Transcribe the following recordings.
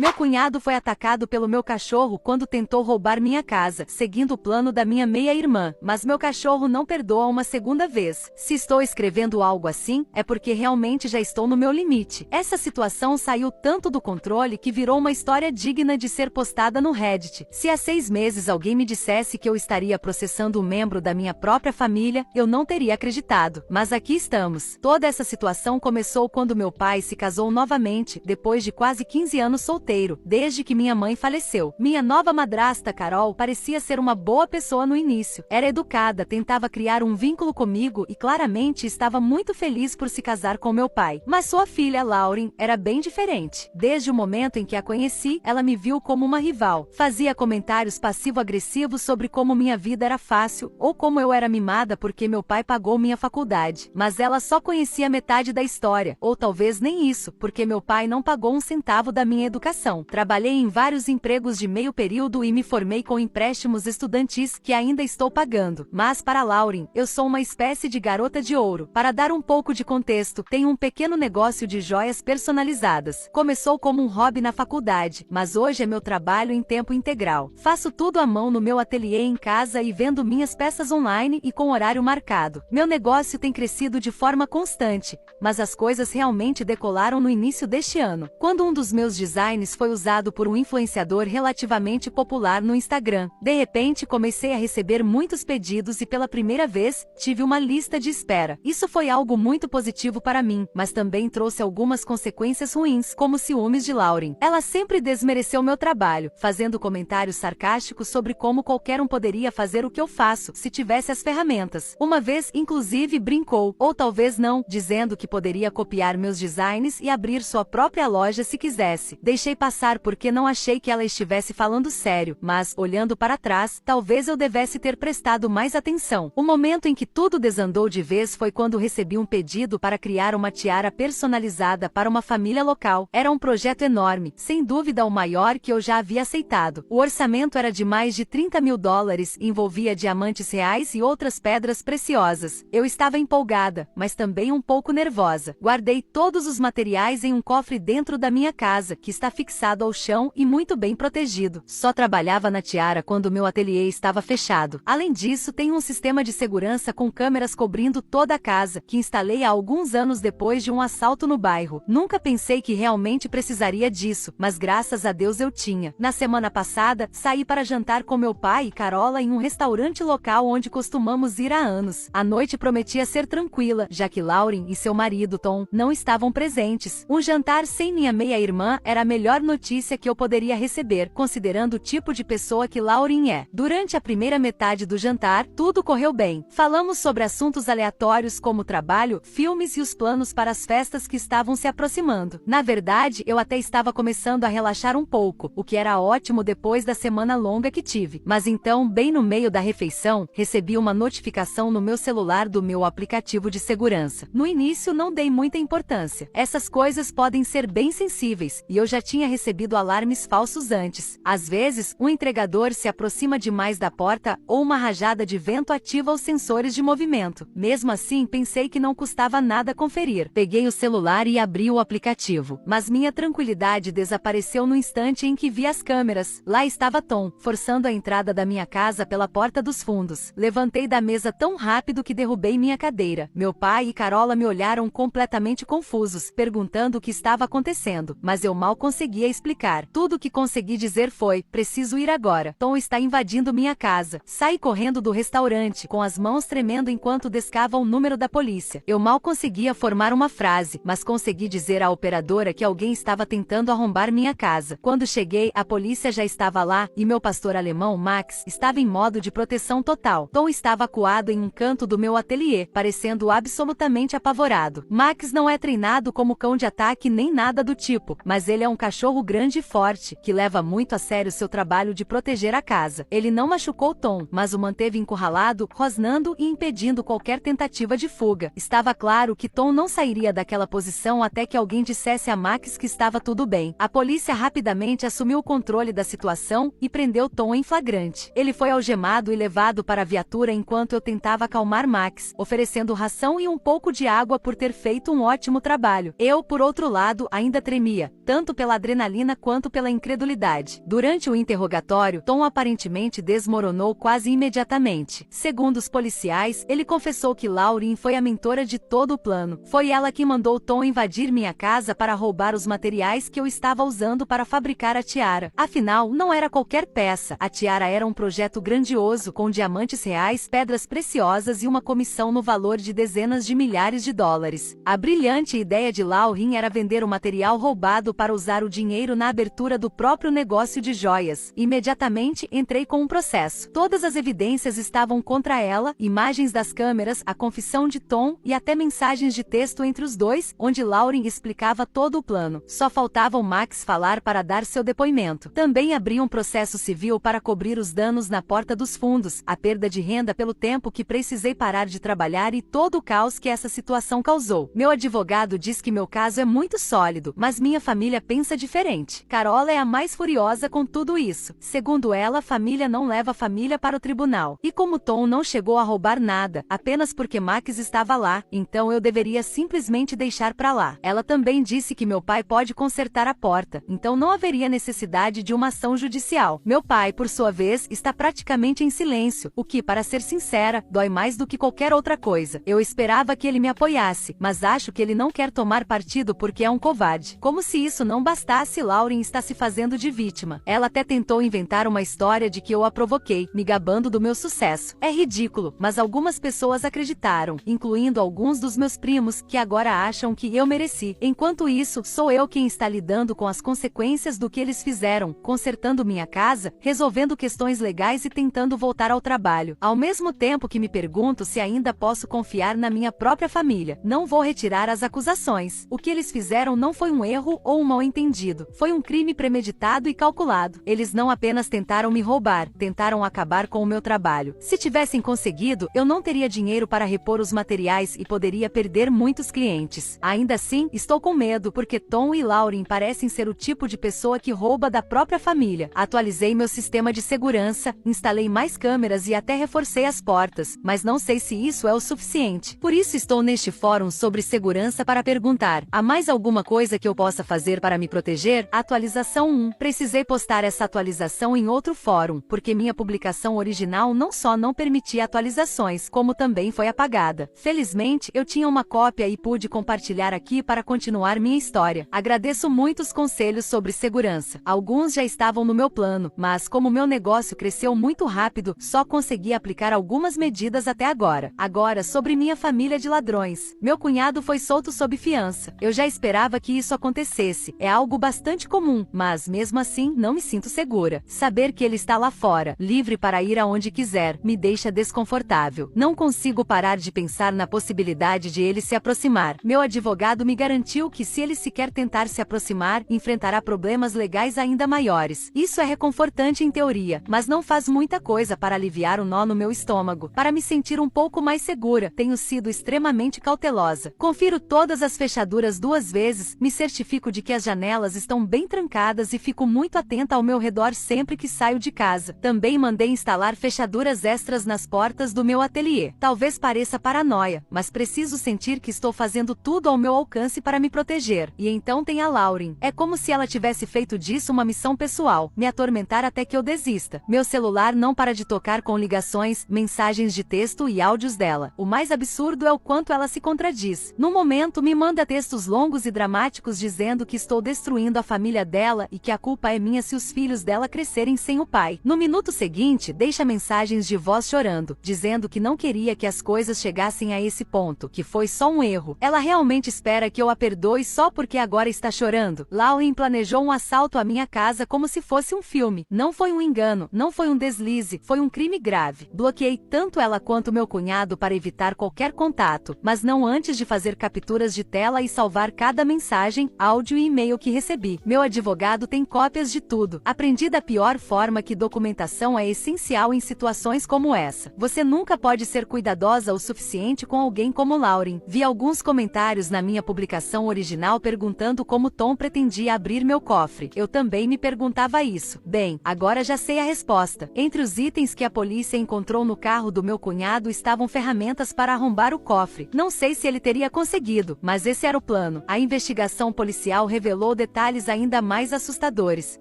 Meu cunhado foi atacado pelo meu cachorro quando tentou roubar minha casa, seguindo o plano da minha meia-irmã, mas meu cachorro não perdoa uma segunda vez. Se estou escrevendo algo assim, é porque realmente já estou no meu limite. Essa situação saiu tanto do controle que virou uma história digna de ser postada no Reddit. Se há 6 meses alguém me dissesse que eu estaria processando um membro da minha própria família, eu não teria acreditado. Mas aqui estamos. Toda essa situação começou quando meu pai se casou novamente, depois de quase 15 anos solteiro, desde que minha mãe faleceu. Minha nova madrasta, Carol, parecia ser uma boa pessoa no início. Era educada, tentava criar um vínculo comigo e claramente estava muito feliz por se casar com meu pai. Mas sua filha, Lauren, era bem diferente. Desde o momento em que a conheci, ela me viu como uma rival. Fazia comentários passivo-agressivos sobre como minha vida era fácil ou como eu era mimada porque meu pai pagou minha faculdade. Mas ela só conhecia metade da história, ou talvez nem isso, porque meu pai não pagou um centavo da minha educação. Trabalhei em vários empregos de meio período e me formei com empréstimos estudantis que ainda estou pagando. Mas para Lauren, eu sou uma espécie de garota de ouro. Para dar um pouco de contexto, tenho um pequeno negócio de joias personalizadas. Começou como um hobby na faculdade, mas hoje é meu trabalho em tempo integral. Faço tudo à mão no meu ateliê em casa e vendo minhas peças online e com horário marcado. Meu negócio tem crescido de forma constante, mas as coisas realmente decolaram no início deste ano, quando um dos meus designs foi usado por um influenciador relativamente popular no Instagram. De repente comecei a receber muitos pedidos e pela primeira vez, tive uma lista de espera. Isso foi algo muito positivo para mim, mas também trouxe algumas consequências ruins, como ciúmes de Lauren. Ela sempre desmereceu meu trabalho, fazendo comentários sarcásticos sobre como qualquer um poderia fazer o que eu faço, se tivesse as ferramentas. Uma vez, inclusive, brincou, ou talvez não, dizendo que poderia copiar meus designs e abrir sua própria loja se quisesse. Deixei passar porque não achei que ela estivesse falando sério, mas, olhando para trás, talvez eu devesse ter prestado mais atenção. O momento em que tudo desandou de vez foi quando recebi um pedido para criar uma tiara personalizada para uma família local. Era um projeto enorme, sem dúvida o maior que eu já havia aceitado. O orçamento era de mais de $30.000, envolvia diamantes reais e outras pedras preciosas. Eu estava empolgada, mas também um pouco nervosa. Guardei todos os materiais em um cofre dentro da minha casa, que está fixado ao chão e muito bem protegido. Só trabalhava na tiara quando meu ateliê estava fechado. Além disso, tenho um sistema de segurança com câmeras cobrindo toda a casa, que instalei há alguns anos depois de um assalto no bairro. Nunca pensei que realmente precisaria disso, mas graças a Deus eu tinha. Na semana passada, saí para jantar com meu pai e Carola em um restaurante local onde costumamos ir há anos. A noite prometia ser tranquila, já que Lauren e seu marido, Tom, não estavam presentes. Um jantar sem minha meia-irmã era a melhor notícia que eu poderia receber, considerando o tipo de pessoa que Lauren é. Durante a primeira metade do jantar, tudo correu bem. Falamos sobre assuntos aleatórios como trabalho, filmes e os planos para as festas que estavam se aproximando. Na verdade, eu até estava começando a relaxar um pouco, o que era ótimo depois da semana longa que tive. Mas então, bem no meio da refeição, recebi uma notificação no meu celular do meu aplicativo de segurança. No início, não dei muita importância. Essas coisas podem ser bem sensíveis, e eu já tinha recebido alarmes falsos antes. Às vezes, um entregador se aproxima demais da porta ou uma rajada de vento ativa os sensores de movimento. Mesmo assim, pensei que não custava nada conferir. Peguei o celular e abri o aplicativo. Mas minha tranquilidade desapareceu no instante em que vi as câmeras. Lá estava Tom, forçando a entrada da minha casa pela porta dos fundos. Levantei da mesa tão rápido que derrubei minha cadeira. Meu pai e Carola me olharam completamente confusos, perguntando o que estava acontecendo, mas eu mal conseguia explicar. Tudo o que consegui dizer foi: preciso ir agora. Tom está invadindo minha casa. Saí correndo do restaurante, com as mãos tremendo enquanto descava o número da polícia. Eu mal conseguia formar uma frase, mas consegui dizer à operadora que alguém estava tentando arrombar minha casa. Quando cheguei, a polícia já estava lá, e meu pastor alemão, Max, estava em modo de proteção total. Tom estava acuado em um canto do meu ateliê, parecendo absolutamente apavorado. Max não é treinado como cão de ataque nem nada do tipo, mas ele é um cachorro grande e forte, que leva muito a sério seu trabalho de proteger a casa. Ele não machucou Tom, mas o manteve encurralado, rosnando e impedindo qualquer tentativa de fuga. Estava claro que Tom não sairia daquela posição até que alguém dissesse a Max que estava tudo bem. A polícia rapidamente assumiu o controle da situação e prendeu Tom em flagrante. Ele foi algemado e levado para a viatura enquanto eu tentava acalmar Max, oferecendo ração e um pouco de água por ter feito um ótimo trabalho. Eu, por outro lado, ainda tremia, tanto pela adrenalina adrenalina quanto pela incredulidade. Durante o interrogatório, Tom aparentemente desmoronou quase imediatamente. Segundo os policiais, ele confessou que Lauren foi a mentora de todo o plano. Foi ela que mandou Tom invadir minha casa para roubar os materiais que eu estava usando para fabricar a tiara. Afinal, não era qualquer peça. A tiara era um projeto grandioso, com diamantes reais, pedras preciosas e uma comissão no valor de dezenas de milhares de dólares. A brilhante ideia de Lauren era vender o material roubado para usar o dinheiro na abertura do próprio negócio de joias. Imediatamente, entrei com um processo. Todas as evidências estavam contra ela, imagens das câmeras, a confissão de Tom e até mensagens de texto entre os dois, onde Lauren explicava todo o plano. Só faltava o Max falar para dar seu depoimento. Também abri um processo civil para cobrir os danos na porta dos fundos, a perda de renda pelo tempo que precisei parar de trabalhar e todo o caos que essa situação causou. Meu advogado diz que meu caso é muito sólido, mas minha família pensa diferente. Carola é a mais furiosa com tudo isso. Segundo ela, a família não leva a família para o tribunal. E como Tom não chegou a roubar nada, apenas porque Max estava lá, então eu deveria simplesmente deixar pra lá. Ela também disse que meu pai pode consertar a porta, então não haveria necessidade de uma ação judicial. Meu pai, por sua vez, está praticamente em silêncio, o que, para ser sincera, dói mais do que qualquer outra coisa. Eu esperava que ele me apoiasse, mas acho que ele não quer tomar partido porque é um covarde. Como se isso não bastasse, Lauren está se fazendo de vítima. Ela até tentou inventar uma história de que eu a provoquei, me gabando do meu sucesso. É ridículo, mas algumas pessoas acreditaram, incluindo alguns dos meus primos, que agora acham que eu mereci. Enquanto isso, sou eu quem está lidando com as consequências do que eles fizeram, consertando minha casa, resolvendo questões legais e tentando voltar ao trabalho. Ao mesmo tempo que me pergunto se ainda posso confiar na minha própria família. Não vou retirar as acusações. O que eles fizeram não foi um erro ou um mal-entendido. Foi um crime premeditado e calculado. Eles não apenas tentaram me roubar, tentaram acabar com o meu trabalho. Se tivessem conseguido, eu não teria dinheiro para repor os materiais e poderia perder muitos clientes. Ainda assim, estou com medo porque Tom e Lauren parecem ser o tipo de pessoa que rouba da própria família. Atualizei meu sistema de segurança, instalei mais câmeras e até reforcei as portas, mas não sei se isso é o suficiente. Por isso estou neste fórum sobre segurança para perguntar: há mais alguma coisa que eu possa fazer para me proteger? Atualização 1. Precisei postar essa atualização em outro fórum, porque minha publicação original não só não permitia atualizações, como também foi apagada. Felizmente, eu tinha uma cópia e pude compartilhar aqui para continuar minha história. Agradeço muito os conselhos sobre segurança. Alguns já estavam no meu plano, mas como meu negócio cresceu muito rápido, só consegui aplicar algumas medidas até agora. Agora, sobre minha família de ladrões. Meu cunhado foi solto sob fiança. Eu já esperava que isso acontecesse. É algo bastante comum, mas mesmo assim, não me sinto segura. Saber que ele está lá fora, livre para ir aonde quiser, me deixa desconfortável. Não consigo parar de pensar na possibilidade de ele se aproximar. Meu advogado me garantiu que se ele sequer tentar se aproximar, enfrentará problemas legais ainda maiores. Isso é reconfortante em teoria, mas não faz muita coisa para aliviar o nó no meu estômago. Para me sentir um pouco mais segura, tenho sido extremamente cautelosa. Confiro todas as fechaduras 2 vezes, me certifico de que as janelas estão bem trancadas e fico muito atenta ao meu redor sempre que saio de casa. Também mandei instalar fechaduras extras nas portas do meu ateliê. Talvez pareça paranoia, mas preciso sentir que estou fazendo tudo ao meu alcance para me proteger. E então tem a Lauren. É como se ela tivesse feito disso uma missão pessoal, me atormentar até que eu desista. Meu celular não para de tocar com ligações, mensagens de texto e áudios dela. O mais absurdo é o quanto ela se contradiz. No momento, me manda textos longos e dramáticos dizendo que estou destruindo a família dela e que a culpa é minha se os filhos dela crescerem sem o pai. No minuto seguinte, deixa mensagens de voz chorando, dizendo que não queria que as coisas chegassem a esse ponto, que foi só um erro. Ela realmente espera que eu a perdoe só porque agora está chorando. Lauren planejou um assalto à minha casa como se fosse um filme. Não foi um engano, não foi um deslize, foi um crime grave. Bloqueei tanto ela quanto meu cunhado para evitar qualquer contato, mas não antes de fazer capturas de tela e salvar cada mensagem, áudio e e-mail que recebi. Meu advogado tem cópias de tudo. Aprendi da pior forma que documentação é essencial em situações como essa. Você nunca pode ser cuidadosa o suficiente com alguém como Lauren. Vi alguns comentários na minha publicação original perguntando como Tom pretendia abrir meu cofre. Eu também me perguntava isso. Bem, agora já sei a resposta. Entre os itens que a polícia encontrou no carro do meu cunhado estavam ferramentas para arrombar o cofre. Não sei se ele teria conseguido, mas esse era o plano. A investigação policial revelou detalhes detalhes ainda mais assustadores.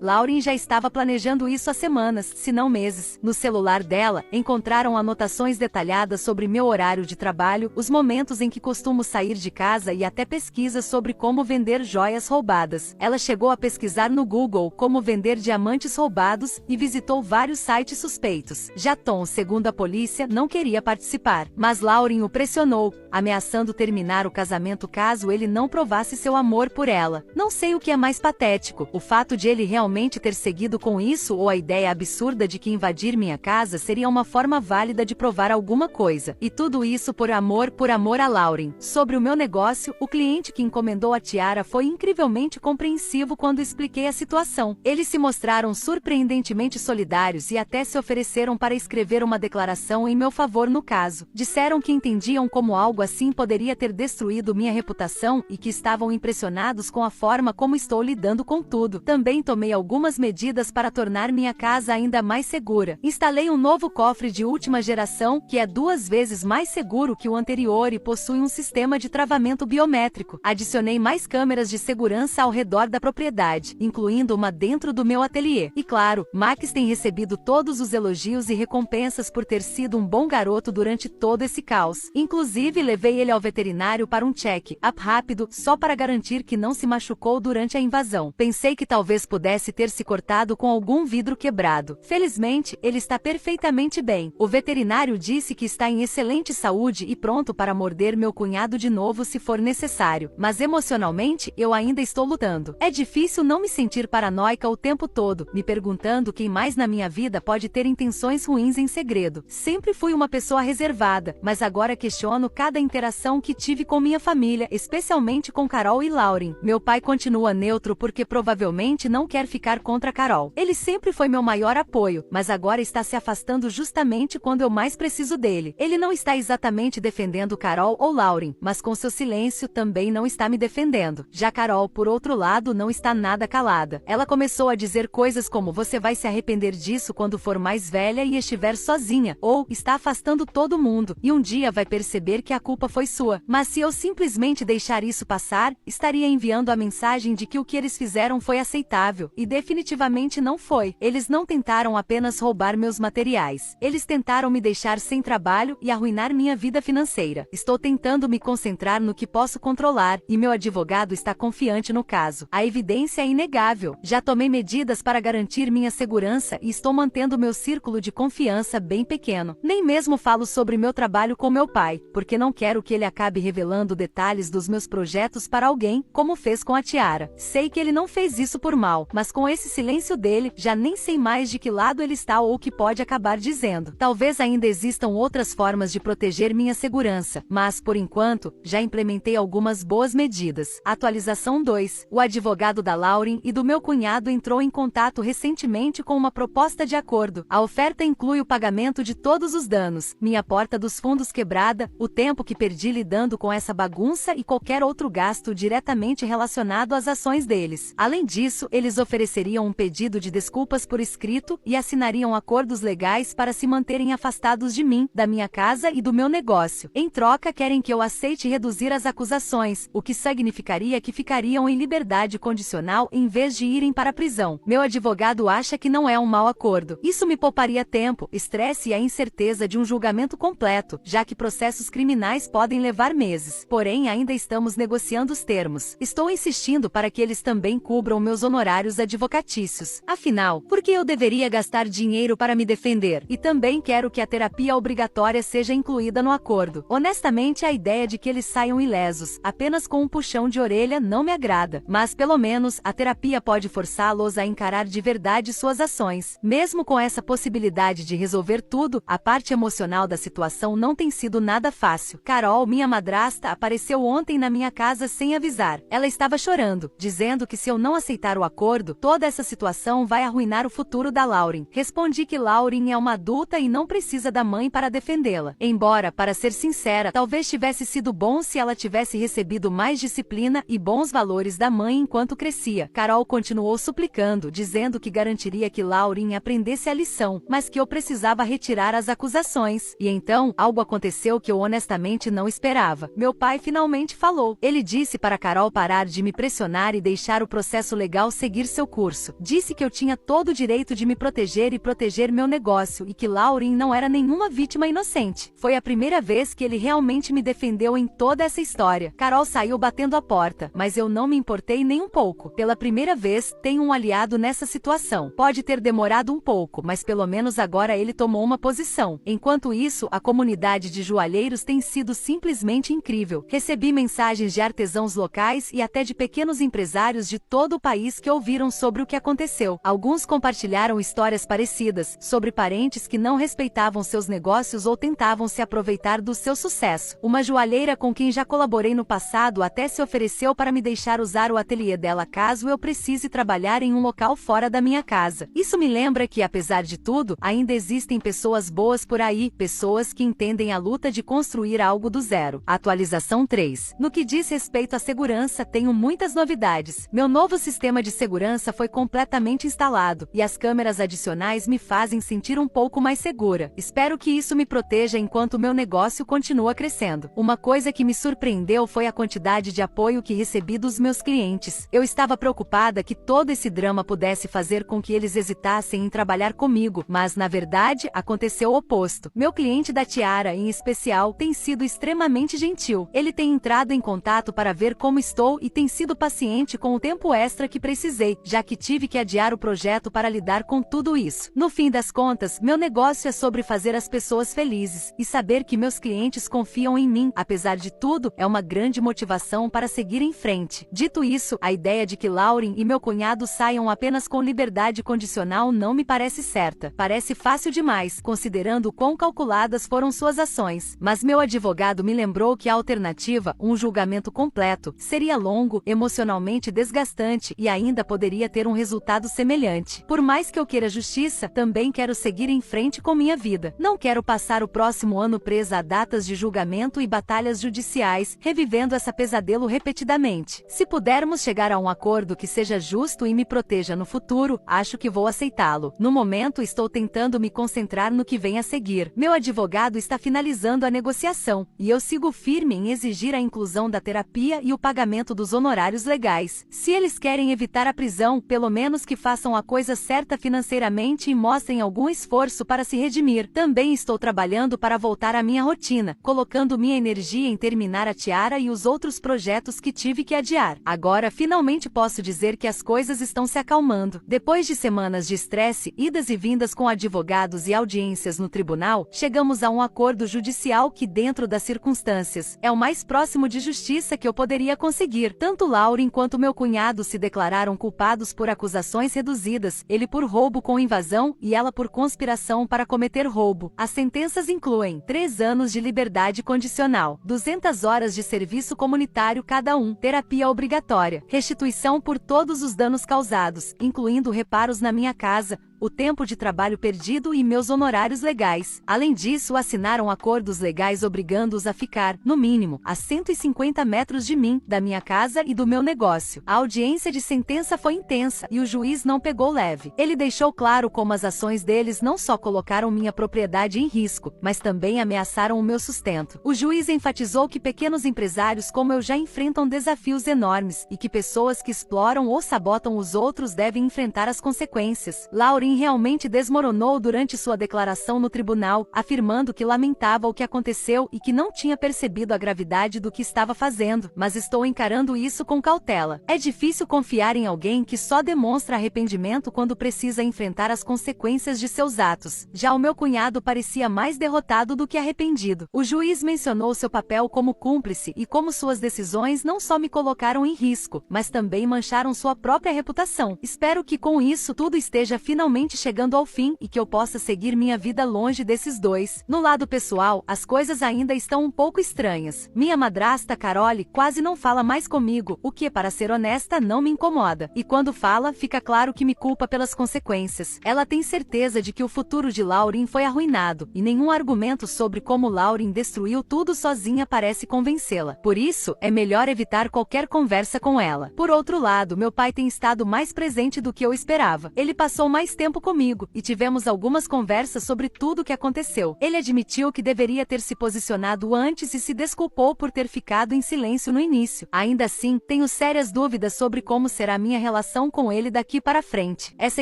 Lauren já estava planejando isso há semanas, se não meses. No celular dela, encontraram anotações detalhadas sobre meu horário de trabalho, os momentos em que costumo sair de casa e até pesquisas sobre como vender joias roubadas. Ela chegou a pesquisar no Google como vender diamantes roubados e visitou vários sites suspeitos. Já Tom, segundo a polícia, não queria participar, mas Lauren o pressionou, ameaçando terminar o casamento caso ele não provasse seu amor por ela. Não sei o que é mais patético, o fato de ele realmente ter seguido com isso ou a ideia absurda de que invadir minha casa seria uma forma válida de provar alguma coisa. E tudo isso por amor a Lauren. Sobre o meu negócio, o cliente que encomendou a tiara foi incrivelmente compreensivo quando expliquei a situação. Eles se mostraram surpreendentemente solidários e até se ofereceram para escrever uma declaração em meu favor no caso. Disseram que entendiam como algo assim poderia ter destruído minha reputação e que estavam impressionados com a forma como estou lidando com tudo. Também tomei algumas medidas para tornar minha casa ainda mais segura. Instalei um novo cofre de última geração, que é 2 vezes mais seguro que o anterior e possui um sistema de travamento biométrico. Adicionei mais câmeras de segurança ao redor da propriedade, incluindo uma dentro do meu ateliê. E claro, Max tem recebido todos os elogios e recompensas por ter sido um bom garoto durante todo esse caos. Inclusive, levei ele ao veterinário para um check-up rápido, só para garantir que não se machucou durante a invasão. Pensei que talvez pudesse ter se cortado com algum vidro quebrado. Felizmente, ele está perfeitamente bem. O veterinário disse que está em excelente saúde e pronto para morder meu cunhado de novo se for necessário. Mas emocionalmente, eu ainda estou lutando. É difícil não me sentir paranoica o tempo todo, me perguntando quem mais na minha vida pode ter intenções ruins em segredo. Sempre fui uma pessoa reservada, mas agora questiono cada interação que tive com minha família, especialmente com Carol e Lauren. Meu pai continua neutro porque provavelmente não quer ficar contra Carol. Ele sempre foi meu maior apoio, mas agora está se afastando justamente quando eu mais preciso dele. Ele não está exatamente defendendo Carol ou Lauren, mas com seu silêncio também não está me defendendo. Já Carol, por outro lado, não está nada calada. Ela começou a dizer coisas como "você vai se arrepender disso quando for mais velha e estiver sozinha", ou "está afastando todo mundo, e um dia vai perceber que a culpa foi sua". Mas se eu simplesmente deixar isso passar, estaria enviando a mensagem de que o que eles fizeram foi aceitável, e definitivamente não foi. Eles não tentaram apenas roubar meus materiais. Eles tentaram me deixar sem trabalho e arruinar minha vida financeira. Estou tentando me concentrar no que posso controlar, e meu advogado está confiante no caso. A evidência é inegável. Já tomei medidas para garantir minha segurança e estou mantendo meu círculo de confiança bem pequeno. Nem mesmo falo sobre meu trabalho com meu pai, porque não quero que ele acabe revelando detalhes dos meus projetos para alguém, como fez com a tiara. Sei que ele não fez isso por mal, mas com esse silêncio dele, já nem sei mais de que lado ele está ou o que pode acabar dizendo. Talvez ainda existam outras formas de proteger minha segurança, mas, por enquanto, já implementei algumas boas medidas. Atualização 2. O advogado da Lauren e do meu cunhado entrou em contato recentemente com uma proposta de acordo. A oferta inclui o pagamento de todos os danos, minha porta dos fundos quebrada, o tempo que perdi lidando com essa bagunça e qualquer outro gasto diretamente relacionado às ações deles. Além disso, eles ofereceriam um pedido de desculpas por escrito e assinariam acordos legais para se manterem afastados de mim, da minha casa e do meu negócio. Em troca, querem que eu aceite reduzir as acusações, o que significaria que ficariam em liberdade condicional em vez de irem para a prisão. Meu advogado acha que não é um mau acordo. Isso me pouparia tempo, estresse e a incerteza de um julgamento completo, já que processos criminais podem levar meses. Porém, ainda estamos negociando os termos. Estou insistindo para que eles também cubram meus honorários advocatícios. Afinal, por que eu deveria gastar dinheiro para me defender? E também quero que a terapia obrigatória seja incluída no acordo. Honestamente, a ideia de que eles saiam ilesos, apenas com um puxão de orelha, não me agrada. Mas, pelo menos, a terapia pode forçá-los a encarar de verdade suas ações. Mesmo com essa possibilidade de resolver tudo, a parte emocional da situação não tem sido nada fácil. Carol, minha madrasta, apareceu ontem na minha casa sem avisar. Ela estava chorando, dizendo que se eu não aceitar o acordo, toda essa situação vai arruinar o futuro da Lauren. Respondi que Lauren é uma adulta e não precisa da mãe para defendê-la. Embora, para ser sincera, talvez tivesse sido bom se ela tivesse recebido mais disciplina e bons valores da mãe enquanto crescia. Carol continuou suplicando, dizendo que garantiria que Lauren aprendesse a lição, mas que eu precisava retirar as acusações. E então, algo aconteceu que eu honestamente não esperava. Meu pai finalmente falou. Ele disse para Carol parar de me pressionar e deixar o processo legal seguir seu curso. Disse que eu tinha todo o direito de me proteger e proteger meu negócio e que Lauren não era nenhuma vítima inocente. Foi a primeira vez que ele realmente me defendeu em toda essa história. Carol saiu batendo a porta, mas eu não me importei nem um pouco. Pela primeira vez, tenho um aliado nessa situação. Pode ter demorado um pouco, mas pelo menos agora ele tomou uma posição. Enquanto isso, a comunidade de joalheiros tem sido simplesmente incrível. Recebi mensagens de artesãos locais e até de pequenos empresários de todo o país que ouviram sobre o que aconteceu. Alguns compartilharam histórias parecidas, sobre parentes que não respeitavam seus negócios ou tentavam se aproveitar do seu sucesso. Uma joalheira com quem já colaborei no passado até se ofereceu para me deixar usar o ateliê dela caso eu precise trabalhar em um local fora da minha casa. Isso me lembra que, apesar de tudo, ainda existem pessoas boas por aí, pessoas que entendem a luta de construir algo do zero. Atualização 3. No que diz respeito à segurança, tenho muitas novidades. Meu novo sistema de segurança foi completamente instalado, e as câmeras adicionais me fazem sentir um pouco mais segura. Espero que isso me proteja enquanto meu negócio continua crescendo. Uma coisa que me surpreendeu foi a quantidade de apoio que recebi dos meus clientes. Eu estava preocupada que todo esse drama pudesse fazer com que eles hesitassem em trabalhar comigo, mas na verdade aconteceu o oposto. Meu cliente da tiara, em especial, tem sido extremamente gentil. Ele tem entrado em contato para ver como estou e tem sido paciente com o tempo extra que precisei, já que tive que adiar o projeto para lidar com tudo isso. No fim das contas, meu negócio é sobre fazer as pessoas felizes, e saber que meus clientes confiam em mim, apesar de tudo, é uma grande motivação para seguir em frente. Dito isso, a ideia de que Lauren e meu cunhado saiam apenas com liberdade condicional não me parece certa. Parece fácil demais, considerando o quão calculadas foram suas ações. Mas meu advogado me lembrou que a alternativa, um julgamento completo, seria longo, emocionalmente desgastante e ainda poderia ter um resultado semelhante. Por mais que eu queira justiça, também quero seguir em frente com minha vida. Não quero passar o próximo ano presa a datas de julgamento e batalhas judiciais, revivendo essa pesadelo repetidamente. Se pudermos chegar a um acordo que seja justo e me proteja no futuro, acho que vou aceitá-lo. No momento, estou tentando me concentrar no que vem a seguir. Meu advogado está finalizando a negociação, e eu sigo firme em exigir a inclusão da terapia e o pagamento dos honorários legais. Se eles querem evitar a prisão, pelo menos que façam a coisa certa financeiramente e mostrem algum esforço para se redimir. Também estou trabalhando para voltar à minha rotina, colocando minha energia em terminar a tiara e os outros projetos que tive que adiar. Agora finalmente posso dizer que as coisas estão se acalmando. Depois de semanas de estresse, idas e vindas com advogados e audiências no tribunal, chegamos a um acordo judicial que, dentro das circunstâncias, é o mais próximo de justiça que eu poderia conseguir. Tanto Lauren quanto meu cunhado se declararam culpados por acusações reduzidas, ele por roubo com invasão e ela por conspiração para cometer roubo. As sentenças incluem 3 anos de liberdade condicional, 200 horas de serviço comunitário cada um, terapia obrigatória, restituição por todos os danos causados, incluindo reparos na minha casa, o tempo de trabalho perdido e meus honorários legais. Além disso, assinaram acordos legais obrigando-os a ficar, no mínimo, a 150 metros de mim, da minha casa e do meu negócio. A audiência de sentença foi intensa e o juiz não pegou leve. Ele deixou claro como as ações deles não só colocaram minha propriedade em risco, mas também ameaçaram o meu sustento. O juiz enfatizou que pequenos empresários como eu já enfrentam desafios enormes e que pessoas que exploram ou sabotam os outros devem enfrentar as consequências. Lauren realmente desmoronou durante sua declaração no tribunal, afirmando que lamentava o que aconteceu e que não tinha percebido a gravidade do que estava fazendo, mas estou encarando isso com cautela. É difícil confiar em alguém que só demonstra arrependimento quando precisa enfrentar as consequências de seus atos. Já o meu cunhado parecia mais derrotado do que arrependido. O juiz mencionou seu papel como cúmplice e como suas decisões não só me colocaram em risco, mas também mancharam sua própria reputação. Espero que com isso tudo esteja finalmente chegando ao fim e que eu possa seguir minha vida longe desses dois. No lado pessoal, as coisas ainda estão um pouco estranhas. Minha madrasta Carole quase não fala mais comigo, o que, para ser honesta, não me incomoda. E quando fala, fica claro que me culpa pelas consequências. Ela tem certeza de que o futuro de Lauren foi arruinado, e nenhum argumento sobre como Lauren destruiu tudo sozinha parece convencê-la. Por isso, é melhor evitar qualquer conversa com ela. Por outro lado, meu pai tem estado mais presente do que eu esperava. Ele passou mais tempo comigo, e tivemos algumas conversas sobre tudo o que aconteceu. Ele admitiu que deveria ter se posicionado antes e se desculpou por ter ficado em silêncio no início. Ainda assim, tenho sérias muitas dúvidas sobre como será minha relação com ele daqui para frente. Essa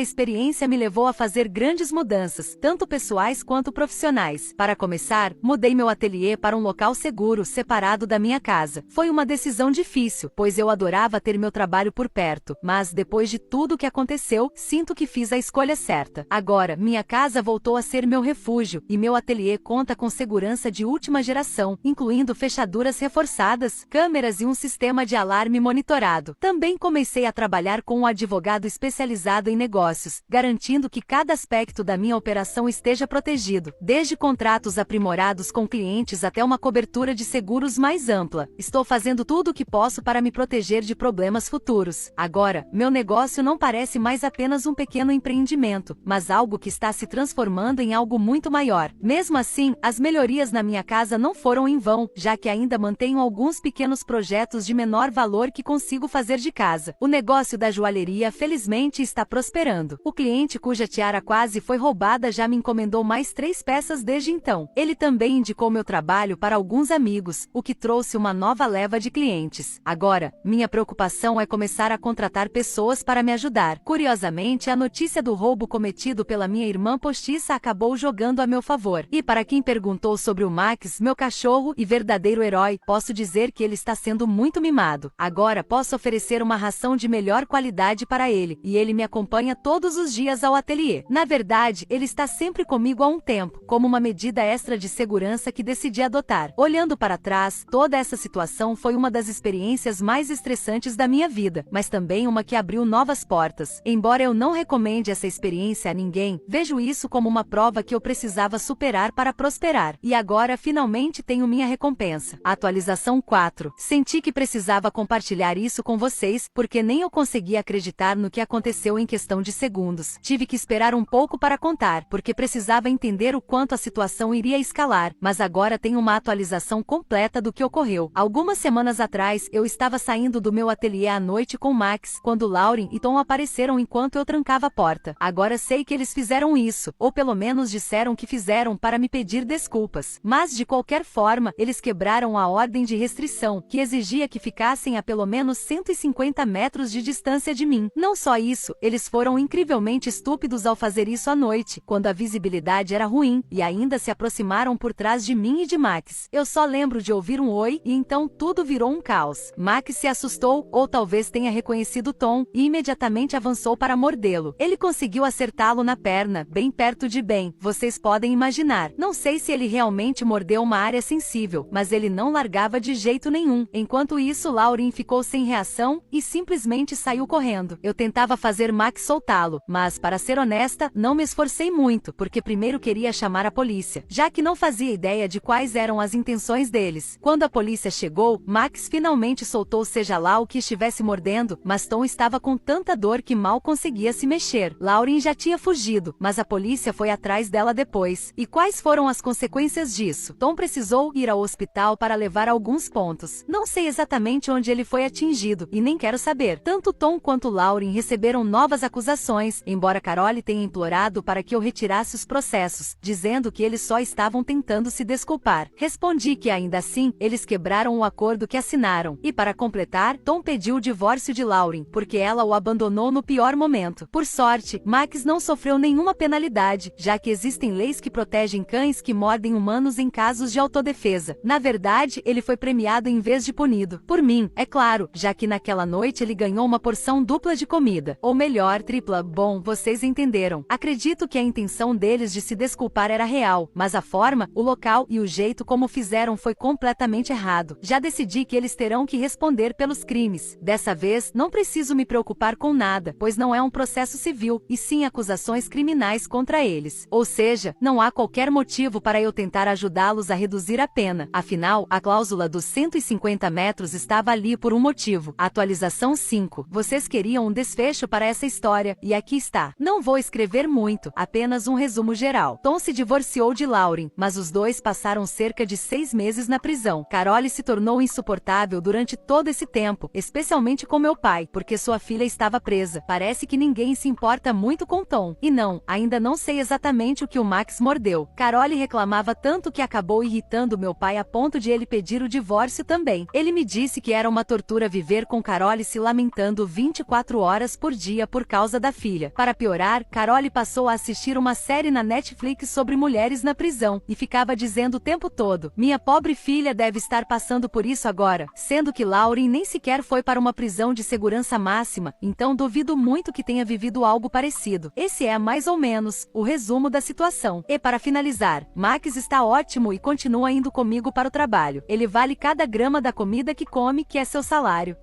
experiência me levou a fazer grandes mudanças, tanto pessoais quanto profissionais. Para começar, mudei meu ateliê para um local seguro, separado da minha casa. Foi uma decisão difícil, pois eu adorava ter meu trabalho por perto, mas depois de tudo o que aconteceu, sinto que fiz a escolha certa. Agora, minha casa voltou a ser meu refúgio, e meu ateliê conta com segurança de última geração, incluindo fechaduras reforçadas, câmeras e um sistema de alarme monitorado. Também comecei a trabalhar com um advogado especializado em negócios, garantindo que cada aspecto da minha operação esteja protegido, desde contratos aprimorados com clientes até uma cobertura de seguros mais ampla. Estou fazendo tudo o que posso para me proteger de problemas futuros. Agora, meu negócio não parece mais apenas um pequeno empreendimento, mas algo que está se transformando em algo muito maior. Mesmo assim, as melhorias na minha casa não foram em vão, já que ainda mantenho alguns pequenos projetos de menor valor que consigo fazer de casa. O negócio da joalheria felizmente está prosperando. O cliente cuja tiara quase foi roubada já me encomendou mais 3 peças desde então. Ele também indicou meu trabalho para alguns amigos, o que trouxe uma nova leva de clientes. Agora, minha preocupação é começar a contratar pessoas para me ajudar. Curiosamente, a notícia do roubo cometido pela minha irmã postiça acabou jogando a meu favor. E para quem perguntou sobre o Max, meu cachorro e verdadeiro herói, posso dizer que ele está sendo muito mimado. Agora posso oferecer uma ração de melhor qualidade para ele, e ele me acompanha todos os dias ao ateliê. Na verdade, ele está sempre comigo há um tempo, como uma medida extra de segurança que decidi adotar. Olhando para trás, toda essa situação foi uma das experiências mais estressantes da minha vida, mas também uma que abriu novas portas. Embora eu não recomende essa experiência a ninguém, vejo isso como uma prova que eu precisava superar para prosperar. E agora finalmente tenho minha recompensa. Atualização 4. Senti que precisava compartilhar isso com vocês, porque nem eu conseguia acreditar no que aconteceu em questão de segundos. Tive que esperar um pouco para contar, porque precisava entender o quanto a situação iria escalar, mas agora tenho uma atualização completa do que ocorreu. Algumas semanas atrás, eu estava saindo do meu ateliê à noite com Max, quando Lauren e Tom apareceram enquanto eu trancava a porta. Agora sei que eles fizeram isso, ou pelo menos disseram que fizeram para me pedir desculpas. Mas de qualquer forma, eles quebraram a ordem de restrição, que exigia que ficassem a pelo menos 150 metros de distância de mim. Não só isso, eles foram incrivelmente estúpidos ao fazer isso à noite, quando a visibilidade era ruim, e ainda se aproximaram por trás de mim e de Max. Eu só lembro de ouvir um oi, e então tudo virou um caos. Max se assustou, ou talvez tenha reconhecido Tom, e imediatamente avançou para mordê-lo. Ele conseguiu acertá-lo na perna, bem perto de bem, vocês podem imaginar. Não sei se ele realmente mordeu uma área sensível, mas ele não largava de jeito nenhum. Enquanto isso, Lauren ficou sem reação, e simplesmente saiu correndo. Eu tentava fazer Max soltá-lo, mas, para ser honesta, não me esforcei muito, porque primeiro queria chamar a polícia, já que não fazia ideia de quais eram as intenções deles. Quando a polícia chegou, Max finalmente soltou seja lá o que estivesse mordendo, mas Tom estava com tanta dor que mal conseguia se mexer. Lauren já tinha fugido, mas a polícia foi atrás dela depois. E quais foram as consequências disso? Tom precisou ir ao hospital para levar alguns pontos. Não sei exatamente onde ele foi atingido, e nem quero saber. Tanto Tom quanto Lauren receberam novas acusações, embora Carole tenha implorado para que eu retirasse os processos, dizendo que eles só estavam tentando se desculpar. Respondi que ainda assim, eles quebraram o acordo que assinaram. E para completar, Tom pediu o divórcio de Lauren, porque ela o abandonou no pior momento. Por sorte, Max não sofreu nenhuma penalidade, já que existem leis que protegem cães que mordem humanos em casos de autodefesa. Na verdade, ele foi premiado em vez de punido. Por mim, é claro, já que naquela noite ele ganhou uma porção dupla de comida. Ou melhor, tripla. Bom, vocês entenderam. Acredito que a intenção deles de se desculpar era real, mas a forma, o local e o jeito como fizeram foi completamente errado. Já decidi que eles terão que responder pelos crimes. Dessa vez, não preciso me preocupar com nada, pois não é um processo civil, e sim acusações criminais contra eles. Ou seja, não há qualquer motivo para eu tentar ajudá-los a reduzir a pena. Afinal, a cláusula dos 150 metros estava ali por um motivo. Atualização 5. Vocês queriam um desfecho para essa história, e aqui está. Não vou escrever muito, apenas um resumo geral. Tom se divorciou de Lauren, mas os dois passaram cerca de 6 meses na prisão. Carole se tornou insuportável durante todo esse tempo, especialmente com meu pai, porque sua filha estava presa. Parece que ninguém se importa muito com Tom. E não, ainda não sei exatamente o que o Max mordeu. Carole reclamava tanto que acabou irritando meu pai a ponto de ele pedir o divórcio também. Ele me disse que era uma tortura viver ver com Carole se lamentando 24 horas por dia por causa da filha. Para piorar, Carole passou a assistir uma série na Netflix sobre mulheres na prisão, e ficava dizendo o tempo todo: minha pobre filha deve estar passando por isso agora, sendo que Lauren nem sequer foi para uma prisão de segurança máxima, então duvido muito que tenha vivido algo parecido. Esse é, mais ou menos, o resumo da situação. E para finalizar, Max está ótimo e continua indo comigo para o trabalho. Ele vale cada grama da comida que come, que é seu salário.